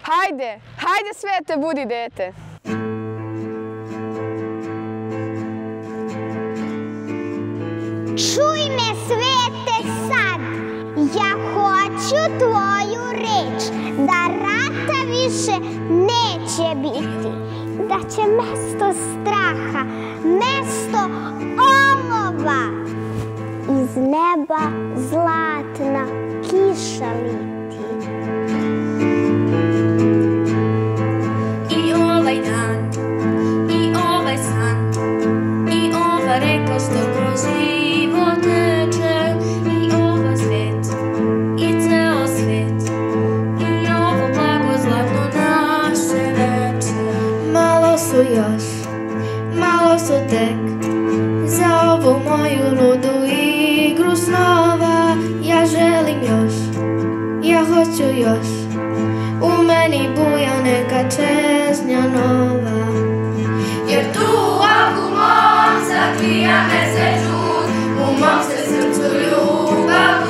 Hajde, hajde svete, budi dete. Čuj me svete sad, ja hoću tvoju reč, da rata više neće biti, da će mesto straha, mesto olova, iz neba zlatna kiša liti. I ovaj dan, i ovaj san, i ova reka što kroz život teče, i ovaj svet, i ceo svet, i ovo blago zlatno naše veče. Malo su još, malo su tek, za ovu moju ludu igru snova. Ja želim još, ja hoću još, u meni buja neka čežnja nova. Jer tu u oku mom zaklija mesec žut, u mom se srcu ljubav